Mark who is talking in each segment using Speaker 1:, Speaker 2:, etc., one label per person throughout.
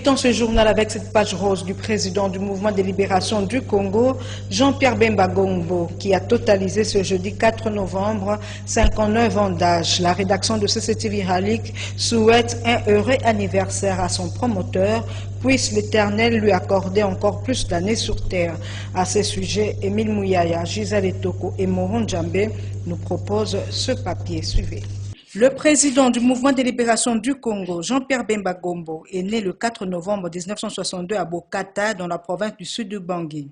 Speaker 1: Débutons ce journal avec cette page rose du président du mouvement de libération du Congo, Jean-Pierre Bemba Gombo, qui a totalisé ce jeudi 4 novembre 59 ans d'âge. La rédaction de CCTV Viralique souhaite un heureux anniversaire à son promoteur, puisse l'Éternel lui accorder encore plus d'années sur terre. À ce sujet, Émile Mouyaya, Gisèle Etoko et Moron Djambé nous proposent ce papier. Suivez. Le président du mouvement de libération du Congo, Jean-Pierre Bemba Gombo, est né le 4 novembre 1962 à Bokata, dans la province du sud du Bangui.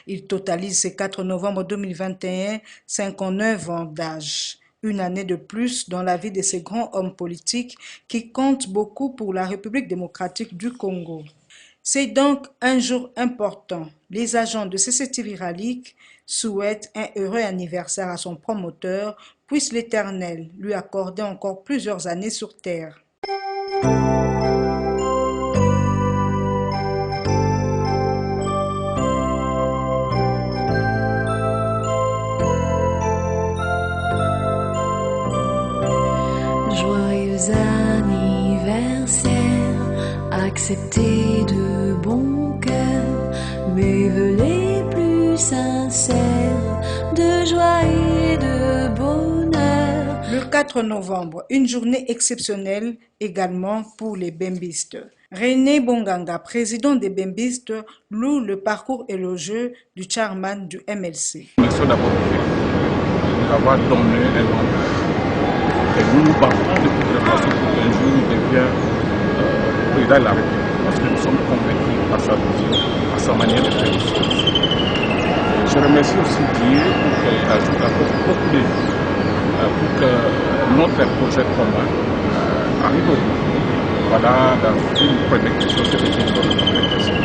Speaker 1: Il totalise ce 4 novembre 2021 59 ans d'âge. Une année de plus dans la vie de ces grands hommes politiques qui comptent beaucoup pour la République démocratique du Congo. C'est donc un jour important. Les agents de CCTV Viralique souhaitent un heureux anniversaire à son promoteur, puisse l'Éternel lui accorder encore plusieurs années sur terre.
Speaker 2: Joyeux anniversaire, accepté de bon cœur, mes vœux les plus sincères, de joie et de bonheur.
Speaker 1: Le 4 novembre, une journée exceptionnelle également pour les bembistes. René Bonganga, président des bembistes, loue le parcours élogieux du chairman du MLC.
Speaker 3: Merci d'abord d'avoir donné un nom. Et nous nous battons depuis très longtemps pour qu'un jour il devienne président de la République. Parce que nous sommes convaincus par sa vision, par sa manière de faire les choses. Je remercie aussi Dieu pour qu'il ajoute encore beaucoup de vie pour que notre projet commun arrive au bout. Voilà dans une première question, c'était une bonne première question.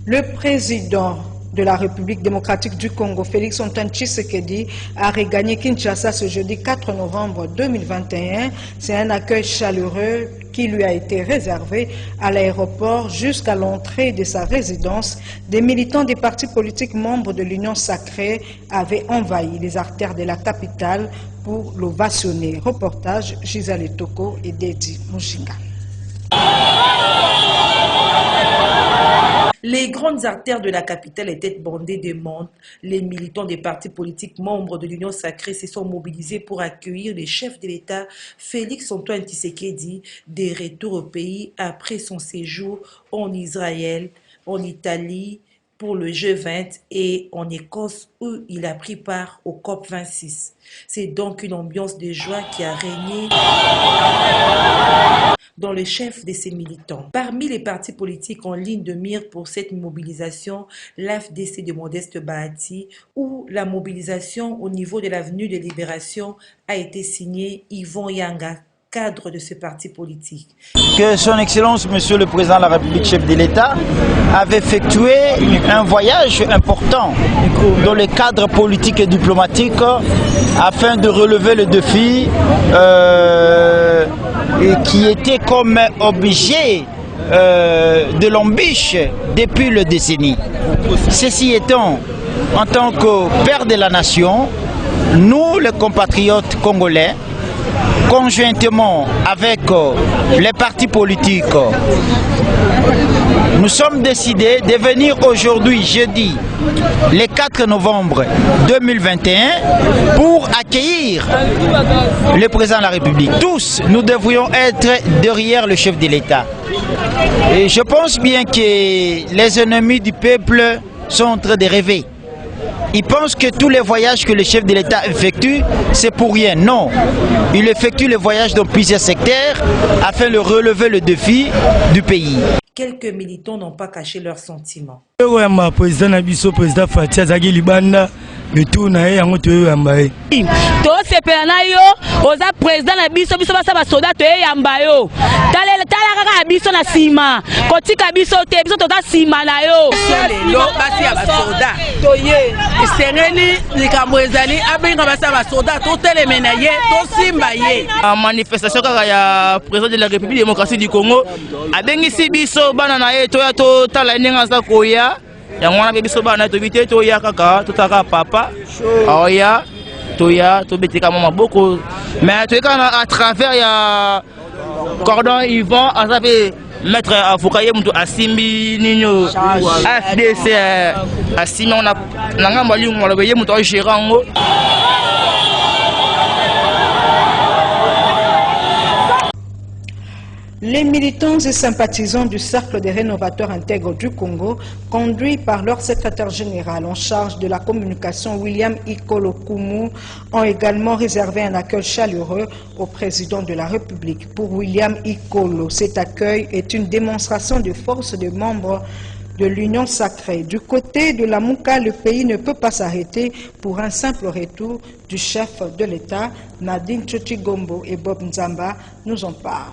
Speaker 1: Le président de la République démocratique du Congo, Félix Antoine Tshisekedi, a regagné Kinshasa ce jeudi 4 novembre 2021. C'est un accueil chaleureux qui lui a été réservé à l'aéroport jusqu'à l'entrée de sa résidence. Des militants des partis politiques membres de l'Union sacrée avaient envahi les artères de la capitale pour l'ovationner. Reportage Gisèle Etoko et Dedi Mouchinga.
Speaker 4: Les grandes artères de la capitale étaient bondées de monde. Les militants des partis politiques membres de l'Union sacrée se sont mobilisés pour accueillir le chef de l'État, Félix Antoine Tshisekedi, de retour au pays après son séjour en Israël, en Italie, pour le G20 et en Écosse où il a pris part au COP26. C'est donc une ambiance de joie qui a régné dans le chef de ces militants. Parmi les partis politiques en ligne de mire pour cette mobilisation, l'AFDC de Modeste Bahati, où la mobilisation au niveau de l'avenue de Libération a été signée Yvon Yanga, cadre de ce parti politique.
Speaker 5: Que son Excellence, Monsieur le Président de la République, chef de l'État, avait effectué un voyage important dans le cadre politique et diplomatique afin de relever le défi qui était comme objet de l'embûche depuis le décennie. Ceci étant, en tant que père de la nation, nous, les compatriotes congolais, conjointement avec les partis politiques, nous sommes décidés de venir aujourd'hui, jeudi, le 4 novembre 2021, pour accueillir le président de la République. Tous, nous devrions être derrière le chef de l'État. Et je pense bien que les ennemis du peuple sont en train de rêver. Ils pensent que tous les voyages que le chef de l'État effectue, c'est pour rien. Non, il effectue les voyages dans plusieurs secteurs afin de relever le défi du pays.
Speaker 4: Quelques militants n'ont pas caché leurs sentiments.
Speaker 6: Président Fatia Zagi Libanda, le tour nae yango to yamba e.
Speaker 7: To sepela na yo, oza président na biso basa ba soda to yamba yo. Tala kaka biso na sima. Kotika biso te biso to ta sima na yo.
Speaker 8: Lo basi ya ba soda. To ye. Sereni likambo ezali abenga basa ba soda to telemena ye, to simba ye.
Speaker 6: Manifestation kaka ya président de la République démocratique du Congo. Abengi si biso bana na ye to ya to tala ninga za koya.
Speaker 5: yango wana pe biso bana tobite toya kaka totaka papa oya toya tobetika maboko mais toyeka à travers ya cordon Yvan azabe maître avocat ye mutu asimbi nino FDC asimbi on a nanga malingo malobe ye mutu gérango.
Speaker 1: Les militants et sympathisants du Cercle des rénovateurs intègres du Congo, conduits par leur secrétaire général en charge de la communication William Ikolo Kumu, ont également réservé un accueil chaleureux au président de la République. Pour William Ikolo, cet accueil est une démonstration de force des membres de l'Union sacrée. Du côté de la Mouka, le pays ne peut pas s'arrêter pour un simple retour du chef de l'État. Nadine Tchotigombo et Bob Nzamba nous en parlent.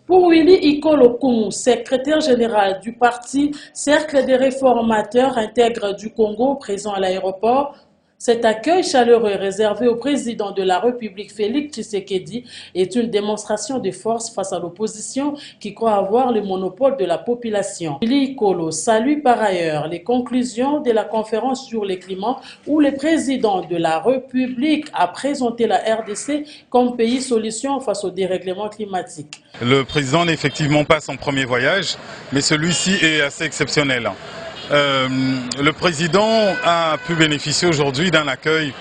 Speaker 9: Pour Willy Ikolo Kumu, secrétaire général du parti Cercle des réformateurs intègres du Congo présent à l'aéroport, cet accueil chaleureux réservé au président de la République Félix Tshisekedi est une démonstration de force face à l'opposition qui croit avoir le monopole de la population. Willy Ikolo salue par ailleurs les conclusions de la conférence sur le climat où le président de la République a présenté la RDC comme pays solution face au dérèglement climatique.
Speaker 10: Le président n'est effectivement pas son premier voyage, mais celui-ci est assez exceptionnel. Le président a pu bénéficier aujourd'hui d'un accueil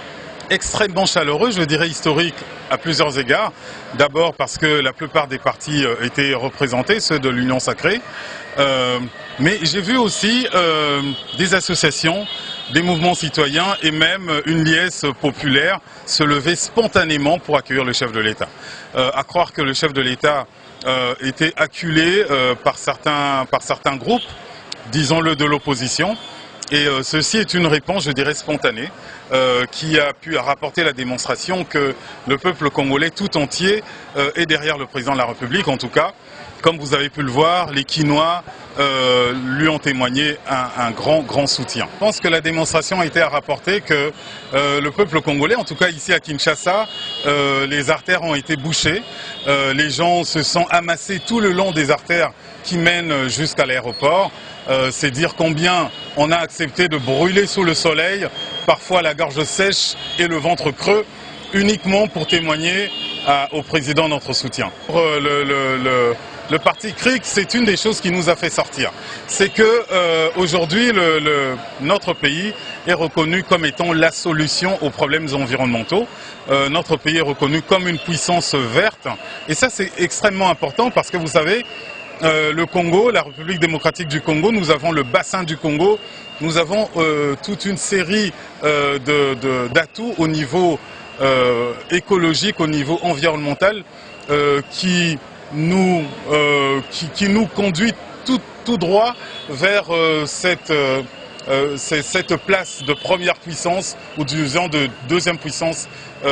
Speaker 10: extrêmement chaleureux, je dirais historique à plusieurs égards. D'abord parce que la plupart des partis étaient représentés, ceux de l'Union sacrée. Mais j'ai vu aussi des associations, des mouvements citoyens et même une liesse populaire se lever spontanément pour accueillir le chef de l'État. À croire que le chef de l'État était acculé par certains groupes, disons-le, de l'opposition. Et ceci est une réponse, je dirais, spontanée, qui a pu rapporter la démonstration que le peuple congolais tout entier est derrière le président de la République. En tout cas, comme vous avez pu le voir, les Quinois lui ont témoigné un grand soutien. Je pense que la démonstration a été à rapporter que le peuple congolais, en tout cas ici à Kinshasa, les artères ont été bouchées. Les gens se sont amassés tout le long des artères qui mènent jusqu'à l'aéroport. C'est dire combien on a accepté de brûler sous le soleil, parfois la gorge sèche et le ventre creux, uniquement pour témoigner au président notre soutien. Le parti CRIC, c'est une des choses qui nous a fait sortir. C'est que aujourd'hui, notre pays est reconnu comme étant la solution aux problèmes environnementaux. Notre pays est reconnu comme une puissance verte. Et ça, c'est extrêmement important parce que vous savez, le Congo, la République démocratique du Congo, nous avons le bassin du Congo, nous avons toute une série d'atouts au niveau écologique, au niveau environnemental, qui nous conduit tout droit vers cette place de première puissance ou disons de deuxième puissance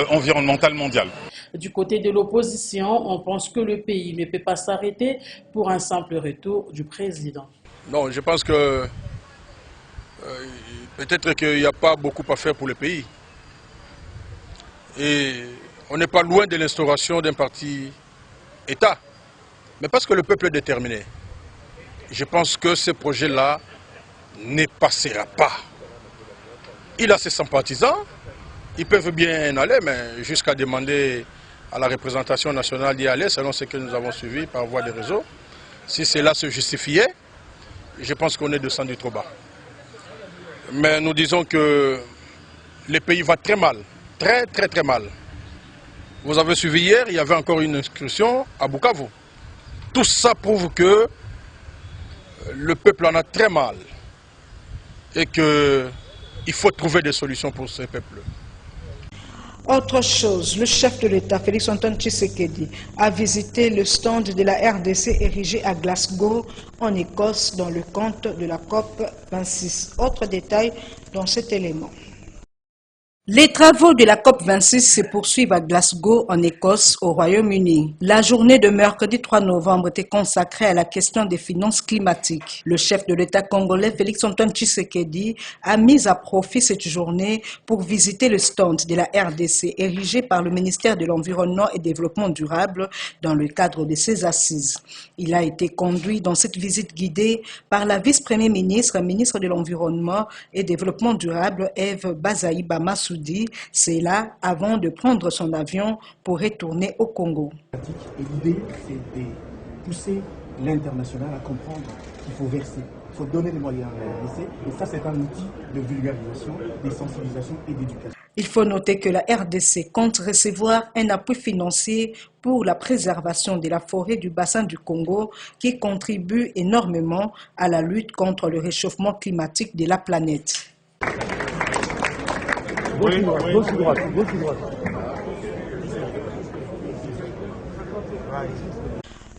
Speaker 10: environnementale mondiale.
Speaker 9: Du côté de l'opposition, on pense que le pays ne peut pas s'arrêter pour un simple retour du président.
Speaker 11: Non, je pense que peut-être qu'il n'y a pas beaucoup à faire pour le pays. Et on n'est pas loin de l'instauration d'un parti État. Mais parce que le peuple est déterminé, je pense que ce projet-là ne passera pas. Il a ses sympathisants, ils peuvent bien aller, mais jusqu'à demander à la représentation nationale d'y aller, selon ce que nous avons suivi par voie de réseau. Si cela se justifiait, je pense qu'on est descendu trop bas. Mais nous disons que le pays va très mal, très mal. Vous avez suivi hier, il y avait encore une inscription à Bukavu. Tout ça prouve que le peuple en a très mal et qu'il faut trouver des solutions pour ce peuple.
Speaker 1: Autre chose, le chef de l'État, Félix Antoine Tshisekedi, a visité le stand de la RDC érigé à Glasgow, en Écosse, dans le cadre de la COP 26. Autre détail dans cet élément. Les travaux de la COP26 se poursuivent à Glasgow, en Écosse, au Royaume-Uni. La journée de mercredi 3 novembre était consacrée à la question des finances climatiques. Le chef de l'État congolais, Félix-Antoine Tshisekedi, a mis à profit cette journée pour visiter le stand de la RDC érigé par le ministère de l'Environnement et Développement durable dans le cadre de ses assises. Il a été conduit dans cette visite guidée par la vice-première ministre, ministre de l'Environnement et Développement durable, Eve Bazaïba Massoudi. C'est là avant de prendre son avion pour retourner au Congo.
Speaker 12: L'idée, c'est de pousser l'international à comprendre qu'il faut verser, il faut donner les moyens à la RDC. Et ça, c'est un outil de vulgarisation, de sensibilisation et d'éducation.
Speaker 1: Il faut noter que la RDC compte recevoir un appui financier pour la préservation de la forêt du bassin du Congo qui contribue énormément à la lutte contre le réchauffement climatique de la planète.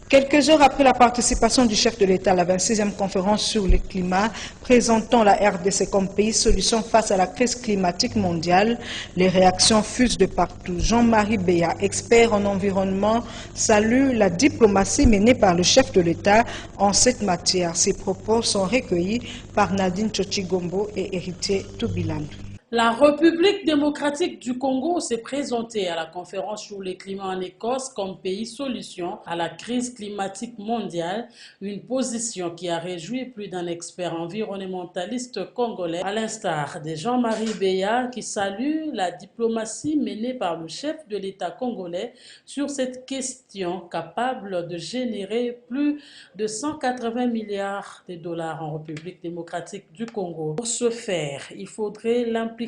Speaker 1: Quelques heures après la participation du chef de l'État à la 26e conférence sur le climat, présentant la RDC comme pays solution face à la crise climatique mondiale, les réactions fusent de partout. Jean-Marie Béa, expert en environnement, salue la diplomatie menée par le chef de l'État en cette matière. Ses propos sont recueillis par Nadine Tchochigombo et Héritier Toubiland.
Speaker 9: La République démocratique du Congo s'est présentée à la conférence sur le climat en Écosse comme pays solution à la crise climatique mondiale, une position qui a réjoui plus d'un expert environnementaliste congolais, à l'instar de Jean-Marie Béa, qui salue la diplomatie menée par le chef de l'État congolais sur cette question capable de générer plus de 180 milliards de dollars en République démocratique du Congo. Pour ce faire, il faudrait l'implication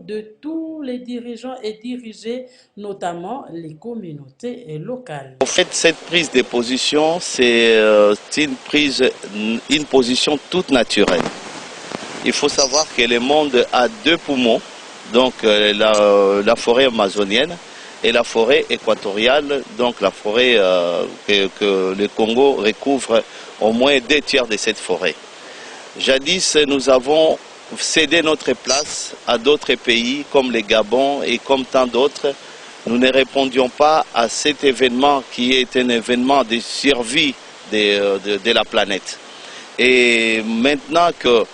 Speaker 9: de tous les dirigeants et dirigés, notamment les communautés locales.
Speaker 13: En fait, cette prise de position, c'est une position toute naturelle. Il faut savoir que le monde a deux poumons, donc la forêt amazonienne et la forêt équatoriale, donc la forêt que le Congo recouvre au moins 2/3 de cette forêt. Jadis, nous avons céder notre place à d'autres pays comme le Gabon et comme tant d'autres. Nous ne répondions pas à cet événement qui est un événement de survie de la planète. Et maintenant que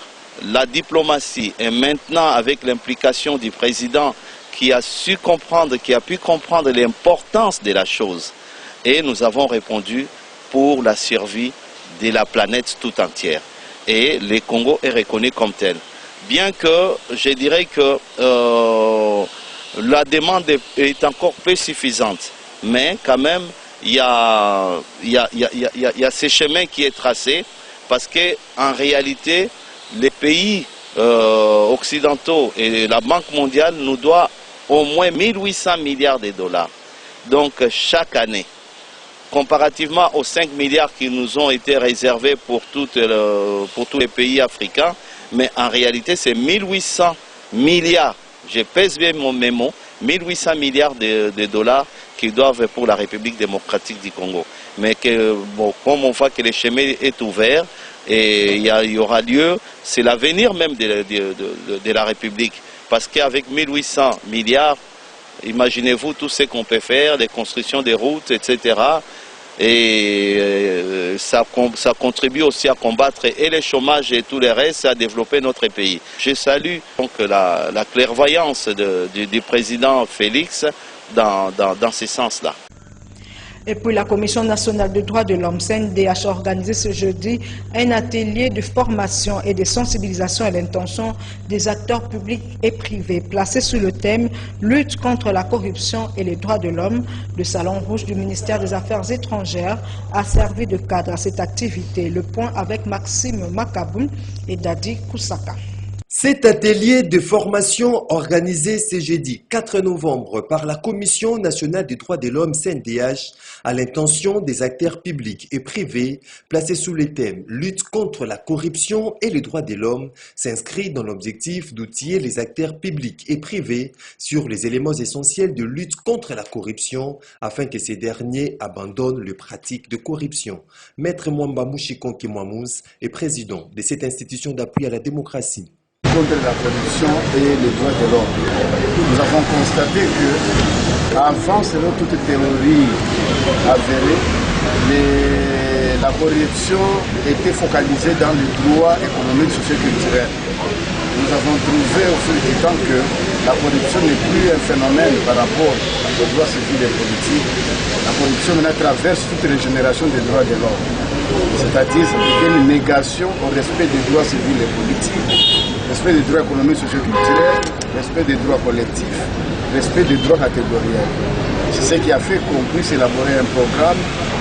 Speaker 13: la diplomatie et maintenant avec l'implication du président qui a su comprendre, qui a pu comprendre l'importance de la chose, et nous avons répondu pour la survie de la planète tout entière. Et le Congo est reconnu comme tel. Bien que je dirais que la demande est encore peu suffisante, mais quand même il y a ce chemin qui est tracé parce qu'en réalité les pays occidentaux et la Banque mondiale nous doivent au moins 1800 milliards de dollars. Donc chaque année, comparativement aux 5 milliards qui nous ont été réservés pour tous les pays africains, mais en réalité, c'est 1800 milliards, je pèse bien mon mémo, 1800 milliards de dollars qui doivent pour la République démocratique du Congo. Mais que, bon, comme on voit que le chemin est ouvert et il y aura lieu, c'est l'avenir même de la République. Parce qu'avec 1800 milliards, imaginez-vous tout ce qu'on peut faire, les constructions des routes, etc. Et ça contribue aussi à combattre et le chômage et tout le reste, à développer notre pays. Je salue donc la clairvoyance du président Félix dans ce sens-là.
Speaker 1: Et puis la Commission nationale des droits de l'homme, CNDH, a organisé ce jeudi un atelier de formation et de sensibilisation à l'intention des acteurs publics et privés, placé sous le thème « Lutte contre la corruption et les droits de l'homme ». Le Salon Rouge du ministère des Affaires étrangères a servi de cadre à cette activité. Le point avec Maxime Makaboum et Dadi Koussaka.
Speaker 14: Cet atelier de formation organisé ce jeudi 4 novembre par la Commission nationale des droits de l'homme CNDH à l'intention des acteurs publics et privés placés sous le thème « Lutte contre la corruption et les droits de l'homme » s'inscrit dans l'objectif d'outiller les acteurs publics et privés sur les éléments essentiels de lutte contre la corruption afin que ces derniers abandonnent les pratiques de corruption. Maître Mwamba Mouchikonke Mwamouz est président de cette institution d'appui à la démocratie.
Speaker 15: contre la corruption et les droits de l'homme. Nous avons constaté que, avant, selon toute théorie avérée, la corruption était focalisée dans les droits économiques, socio-culturels. Nous avons trouvé au fil du temps que la corruption n'est plus un phénomène par rapport aux droits civils et politiques. La corruption maintenant traverse toute les générations des droits de l'homme. C'est-à-dire une négation au respect des droits civils et politiques, respect des droits économiques, socio-culturels, respect des droits collectifs, respect des droits catégoriels. C'est ce qui a fait qu'on puisse élaborer un programme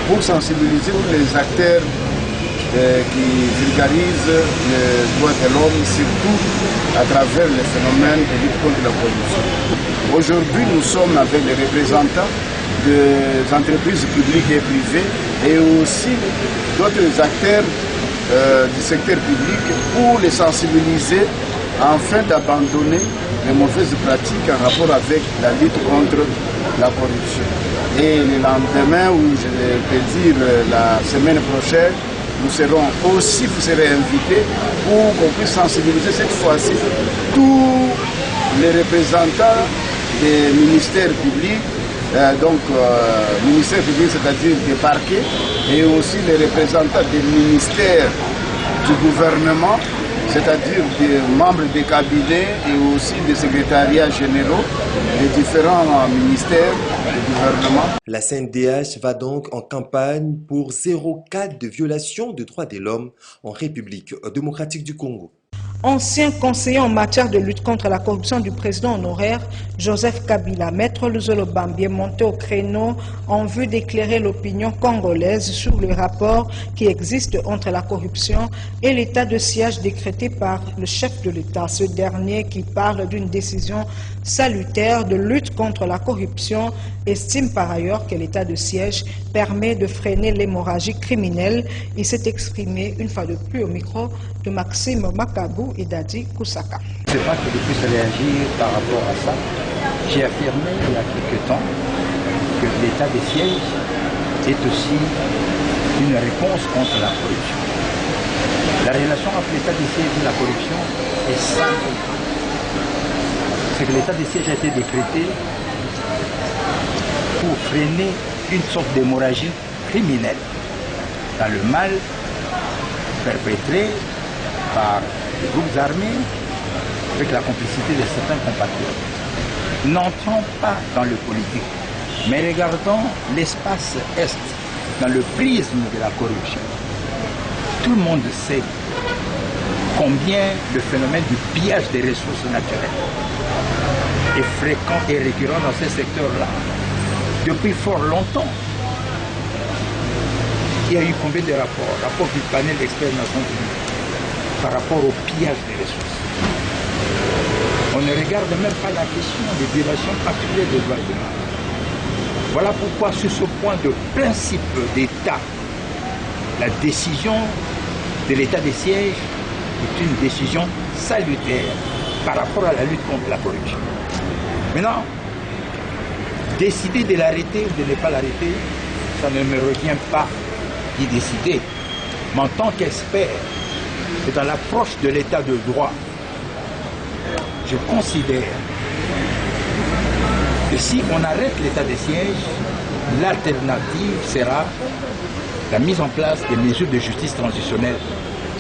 Speaker 15: pour sensibiliser les acteurs qui vulgarisent les droits de l'homme, surtout à travers les phénomènes de lutte contre la corruption. Aujourd'hui, nous sommes avec les représentants des entreprises publiques et privées et aussi d'autres acteurs du secteur public pour les sensibiliser afin d'abandonner les mauvaises pratiques en rapport avec la lutte contre la corruption. Et le lendemain, ou je peux dire la semaine prochaine, nous serons aussi, vous serez invités pour qu'on puisse sensibiliser cette fois-ci tous les représentants des ministères publics, ministères publics, c'est-à-dire des parquets, et aussi les représentants des ministères du gouvernement, c'est-à-dire des membres des cabinets et aussi des secrétariats généraux des différents ministères du gouvernement.
Speaker 14: La CNDH va donc en campagne pour 0 cas de violation des droits de l'homme en République démocratique du Congo.
Speaker 1: Ancien conseiller en matière de lutte contre la corruption du président honoraire Joseph Kabila, Maître Luzolo Bambie est monté au créneau en vue d'éclairer l'opinion congolaise sur le rapport qui existe entre la corruption et l'état de siège décrété par le chef de l'État. Ce dernier, qui parle d'une décision salutaire de lutte contre la corruption, estime par ailleurs que l'état de siège permet de freiner l'hémorragie criminelle. Il s'est exprimé une fois de plus au micro de Maxime Makabou et Dadi Koussaka.
Speaker 16: Je ne sais pas que je puisse réagir par rapport à ça. J'ai affirmé il y a quelque temps que l'état de siège est aussi une réponse contre la corruption. La relation entre l'état de siège et la corruption est simple. C'est que l'état de siège a été décrété pour freiner une sorte d'hémorragie criminelle dans le mal perpétré par les groupes armés avec la complicité de certains compatriotes. N'entrons pas dans le politique, mais regardons l'espace Est dans le prisme de la corruption. Tout le monde sait combien le phénomène du pillage des ressources naturelles est fréquent et récurrent dans ces secteurs-là. Depuis fort longtemps, il y a eu combien de rapports? Rapports du panel d'experts Nations Unies par rapport au pillage des ressources. On ne regarde même pas la question des violations particulières des droits de l'homme. Voilà pourquoi, sur ce point de principe d'État, la décision de l'état de siège est une décision salutaire par rapport à la lutte contre la corruption. Maintenant, décider de l'arrêter ou de ne pas l'arrêter, ça ne me revient pas d'y décider. Mais en tant qu'expert, et dans l'approche de l'état de droit, je considère que si on arrête l'état de siège, l'alternative sera la mise en place des mesures de justice transitionnelle.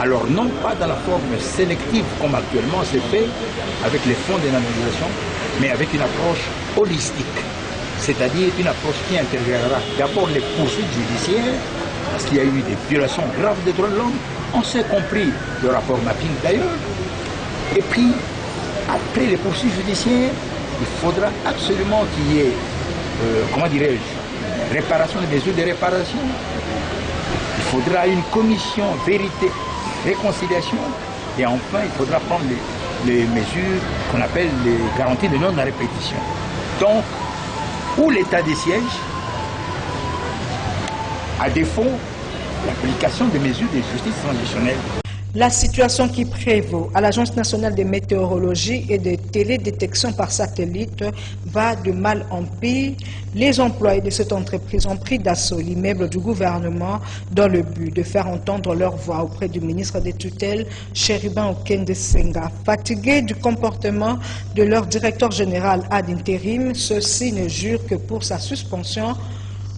Speaker 16: Alors non pas dans la forme sélective comme actuellement c'est fait avec les fonds d'indemnisation, mais avec une approche holistique, c'est-à-dire une approche qui intégrera d'abord les poursuites judiciaires, parce qu'il y a eu des violations graves des droits de l'homme, on s'est compris le rapport mapping d'ailleurs, et puis après les poursuites judiciaires, il faudra absolument qu'il y ait, comment dirais-je, réparation, des mesures de réparation. Il faudra une commission vérité, réconciliation, et enfin il faudra prendre les mesures qu'on appelle les garanties de non-répétition. Donc, ou l'état des sièges, à défaut, l'application des mesures de justice transitionnelle.
Speaker 1: La situation qui prévaut à l'Agence nationale de météorologie et de télédétection par satellite va de mal en pire. Les employés de cette entreprise ont pris d'assaut l'immeuble du gouvernement dans le but de faire entendre leur voix auprès du ministre des tutelles, Chérubin Okende Senga. Fatigués du comportement de leur directeur général ad intérim, ceux-ci ne jurent que pour sa suspension.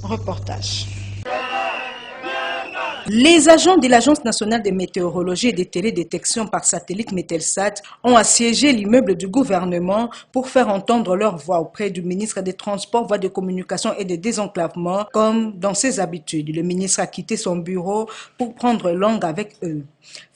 Speaker 1: Reportage. Les agents de l'Agence nationale de météorologie et de télédétection par satellite Metelsat ont assiégé l'immeuble du gouvernement pour faire entendre leur voix auprès du ministre des Transports, voies de communication et de désenclavement. Comme dans ses habitudes, le ministre a quitté son bureau pour prendre langue avec eux.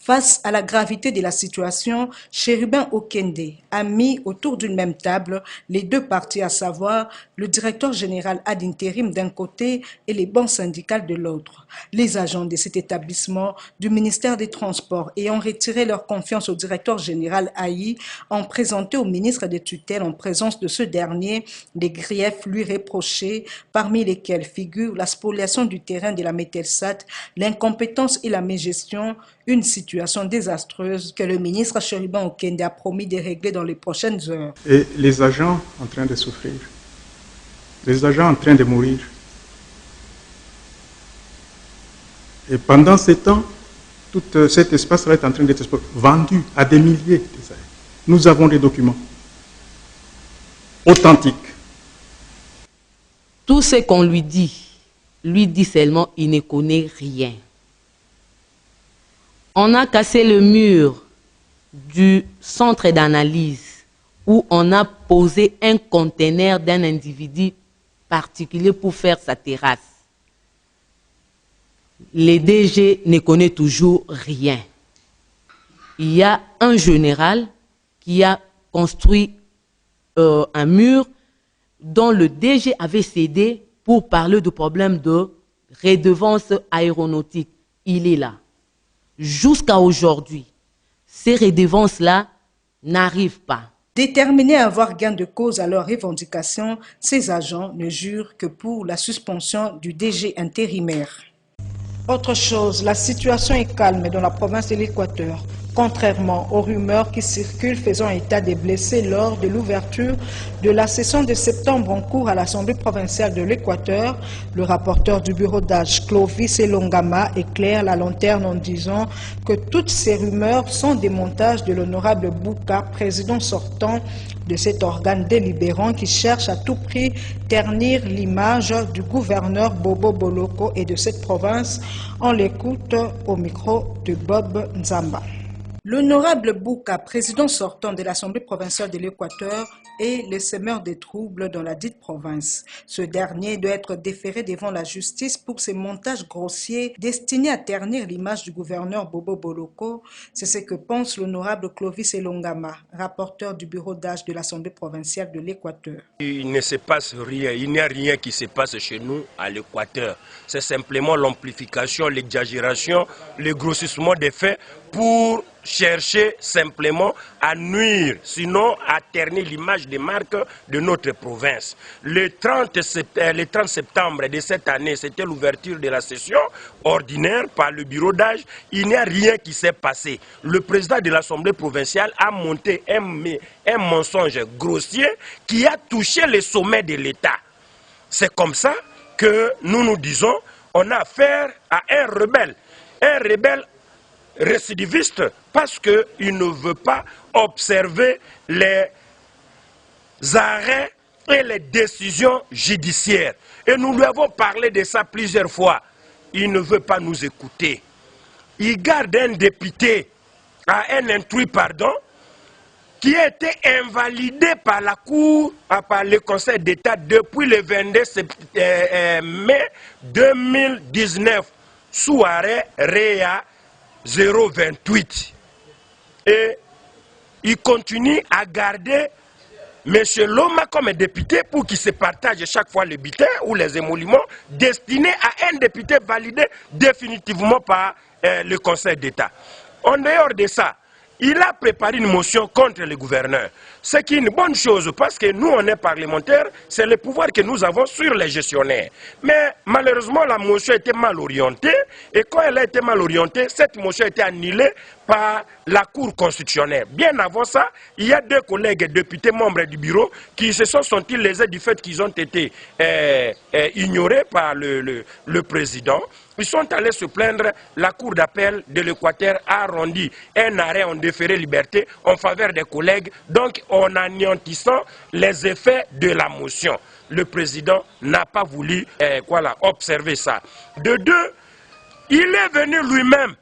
Speaker 1: Face à la gravité de la situation, Chérubin Okende a mis autour d'une même table les deux parties, à savoir le directeur général ad intérim d'un côté et les banques syndicales de l'autre. Les agents de cet établissement du ministère des Transports ayant retiré leur confiance au directeur général Aïe ont présenté au ministre des tutelles en présence de ce dernier les griefs lui reprochés, parmi lesquels figurent la spoliation du terrain de la Metelsat, l'incompétence et la mégestion, une situation désastreuse que le ministre Chérubin Okende a promis de régler dans les prochaines heures.
Speaker 17: Et les agents en train de souffrir, les agents en train de mourir. Et pendant ce temps, tout cet espace-là est en train d'être vendu à des milliers. Nous avons des documents authentiques.
Speaker 18: Tout ce qu'on lui dit seulement, il ne connaît rien. On a cassé le mur du centre d'analyse où on a posé un conteneur d'un individu particulier pour faire sa terrasse. Les DG ne connaissent toujours rien. Il y a un général qui a construit un mur dont le DG avait cédé pour parler du problème de redevance aéronautique. Il est là. Jusqu'à aujourd'hui, ces redevances-là n'arrivent pas.
Speaker 1: Déterminés à avoir gain de cause à leurs revendications, ces agents ne jurent que pour la suspension du DG intérimaire. Autre chose, la situation est calme dans la province de l'Équateur, contrairement aux rumeurs qui circulent faisant état des blessés lors de l'ouverture de la session de septembre en cours à l'Assemblée provinciale de l'Équateur. Le rapporteur du bureau d'âge, Clovis Elongama, éclaire la lanterne en disant que toutes ces rumeurs sont des montages de l'honorable Bouka, président sortant de cet organe délibérant qui cherche à tout prix ternir l'image du gouverneur Bobo Boloko et de cette province. On l'écoute au micro de Bob Nzamba. L'honorable Bouka, président sortant de l'Assemblée provinciale de l'Équateur, est le semeur des troubles dans la dite province. Ce dernier doit être déféré devant la justice pour ces montages grossiers destinés à ternir l'image du gouverneur Bobo Boloko. C'est ce que pense l'honorable Clovis Elongama, rapporteur du bureau d'âge de l'Assemblée provinciale de l'Équateur.
Speaker 19: Il ne se passe rien, il n'y a rien qui se passe chez nous à l'Équateur. C'est simplement l'amplification, l'exagération, le grossissement des faits pour chercher simplement à nuire, sinon à ternir l'image des marques de notre province. Le 30 septembre de cette année, c'était l'ouverture de la session ordinaire par le bureau d'âge. Il n'y a rien qui s'est passé. Le président de l'Assemblée provinciale a monté un mensonge grossier qui a touché le sommet de l'État. C'est comme ça que nous disons, on a affaire à un rebelle récidiviste parce qu'il ne veut pas observer les arrêts et les décisions judiciaires. Et nous lui avons parlé de ça plusieurs fois. Il ne veut pas nous écouter. Il garde un député, un intrus, pardon, qui a été invalidé par la Cour, par le Conseil d'État depuis le 22 mai 2019, sous arrêt REA 028. Et il continue à garder M. Loma comme député pour qu'il se partage chaque fois le butin ou les émoluments destinés à un député validé définitivement par le Conseil d'État. En dehors de ça, il a préparé une motion contre le gouverneur. Ce qui est une bonne chose parce que nous, on est parlementaires, c'est le pouvoir que nous avons sur les gestionnaires. Mais malheureusement, la motion était mal orientée et quand elle a été mal orientée, cette motion a été annulée par la Cour constitutionnelle. Bien avant ça, il y a 2 collègues députés membres du bureau qui se sont sentis lésés du fait qu'ils ont été ignorés par le président. Ils sont allés se plaindre, la Cour d'appel de l'Équateur a rendu un arrêt en déféré liberté en faveur des collègues, donc en anéantissant les effets de la motion. Le président n'a pas voulu observer ça. De 2, il est venu lui-même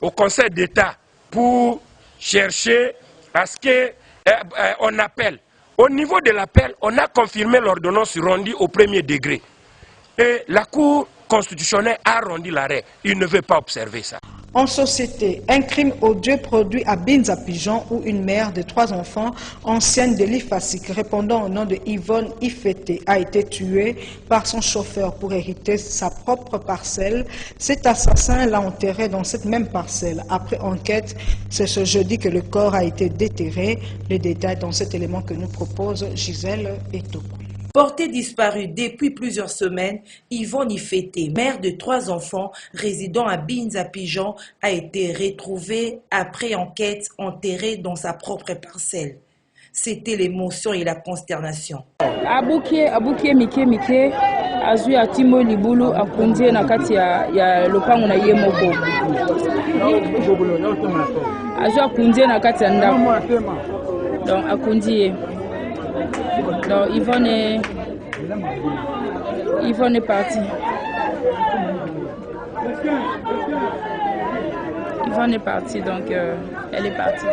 Speaker 19: au Conseil d'État pour chercher à ce qu'on appelle. Au niveau de l'appel, on a confirmé l'ordonnance rendue au 1er degré. Et la Cour constitutionnelle a rendu l'arrêt. Il ne veut pas observer ça.
Speaker 1: En société, un crime odieux produit à Binza-Pigeon où une mère de 3 enfants, ancienne de l'IFASIC, répondant au nom de Yvonne Ifete, a été tuée par son chauffeur pour hériter sa propre parcelle. Cet assassin l'a enterré dans cette même parcelle. Après enquête, c'est ce jeudi que le corps a été déterré. Les détails dans cet élément que nous propose Gisèle Etoko.
Speaker 4: Portée disparue depuis plusieurs semaines, Yvonne Ifete, mère de 3 enfants résidant à Binza-Pigeon, a été retrouvée après enquête enterrée dans sa propre parcelle. C'était l'émotion et la consternation.
Speaker 20: Abukie Mike azui atimo libulu akundie na kati ya lopango na ye moko. Azui akundie na kati ya ndako. Donc akundie. Donc Yvonne est partie. Yvonne est partie, donc elle est partie.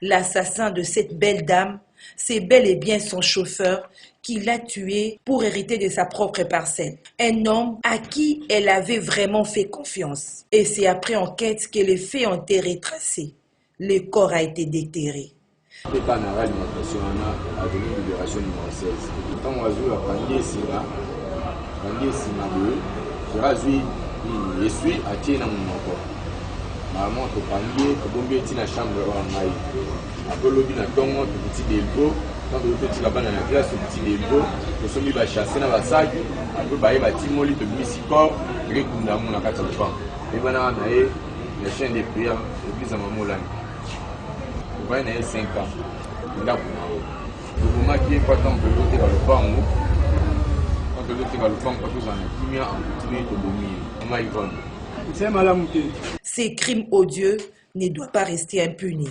Speaker 4: L'assassin de cette belle dame, c'est bel et bien son chauffeur qui l'a tué pour hériter de sa propre parcelle. Un homme à qui elle avait vraiment fait confiance. Et c'est après enquête que les faits ont été retracés. Le corps a été déterré.
Speaker 21: Le carnaval de avenue Libération numéro 16. Quand on a vu la pandémie, je suis à Tiena Monaco. Maman, tu pandémie, tu bombes la chambre en maille. Après le bin à Tongo, tu petit délo, quand tu petit cabane dans la classe, tu petit délo, tu sommes mis à chasser dans la sac, après bah Timoli, tu mis si corps, tu es comme dans mon accord de pan. Et ben là, on a les chaînes de prière, l'église à Mamoulane. On va y aller 5 ans. Le moment qui est important, on peut l'ôter dans le pan. On peut l'ôter dans le pan, parce que j'en ai plus bien en tuer de dormir. On va y prendre. C'est malade.
Speaker 4: Ces crimes odieux ne doivent pas rester impunis.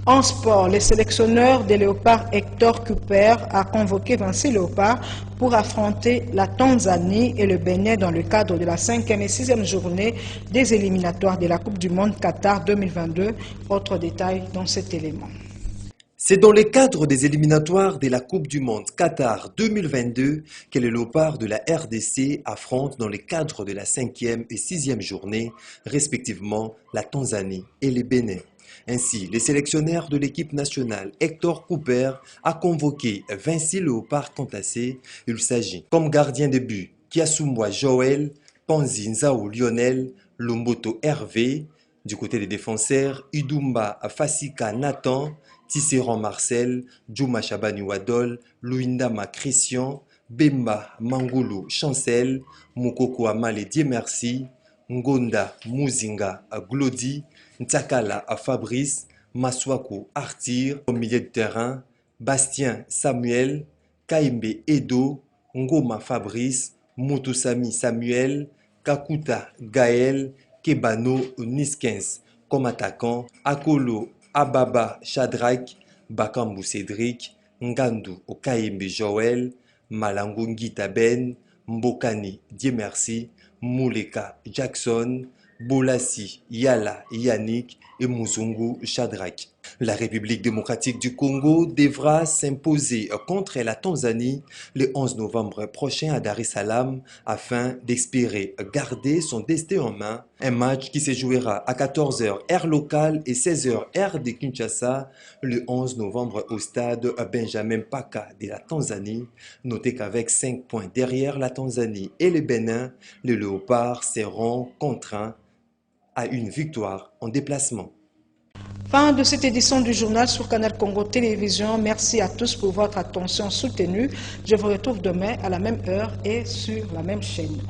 Speaker 1: En sport, le sélectionneur des Léopards Hector Cooper a convoqué Vinci Léopard pour affronter la Tanzanie et le Bénin dans le cadre de la 5e et 6e journée des éliminatoires de la Coupe du Monde Qatar 2022. Autre détail dans cet élément.
Speaker 14: C'est dans le cadre des éliminatoires de la Coupe du Monde Qatar 2022 que les Léopards de la RDC affrontent dans le cadre de la 5e et 6e journée, respectivement la Tanzanie et le Bénin. Ainsi, le sélectionneur de l'équipe nationale, Hector Cooper, a convoqué Vinci Léopard Kantassé. Il s'agit comme gardien de but Kiasumwa Joël, Panzinzao Lionel, Lomboto Hervé. Du côté des défenseurs, Idumba Fasika Nathan, Tisserand Marcel, Djouma Chabani Wadol, Luindama Christian, Bemba Mangulu Chancel, Mukoko Amale Dieu Merci, Ngonda Muzinga Glody, Ntakala Fabrice, Maswaku Artir au milieu de terrain, Bastien Samuel, Kaimbe Edo, Ngoma Fabrice, Mutusami Samuel, Kakuta Gaël, Kebano Niskens comme attaquant, Akolo Ababa Shadrach, Bakambu Cédric, Ngandu Okaimbe Joël, Malangongi Taben, Mbokani Dieu Merci, Mouleka Jackson, Bolassi Yala Yannick et Muzungu Shadrach. La République démocratique du Congo devra s'imposer contre la Tanzanie le 11 novembre prochain à Dar es Salaam afin d'espérer garder son destin en main. Un match qui se jouera à 14h heure locale et 16h heure de Kinshasa le 11 novembre au stade Benjamin Paka de la Tanzanie. Notez qu'avec 5 points derrière la Tanzanie et le Bénin, les Léopards seront contraints à une victoire en déplacement.
Speaker 1: Fin de cette édition du journal sur Canal Congo Télévision. Merci à tous pour votre attention soutenue. Je vous retrouve demain à la même heure et sur la même chaîne.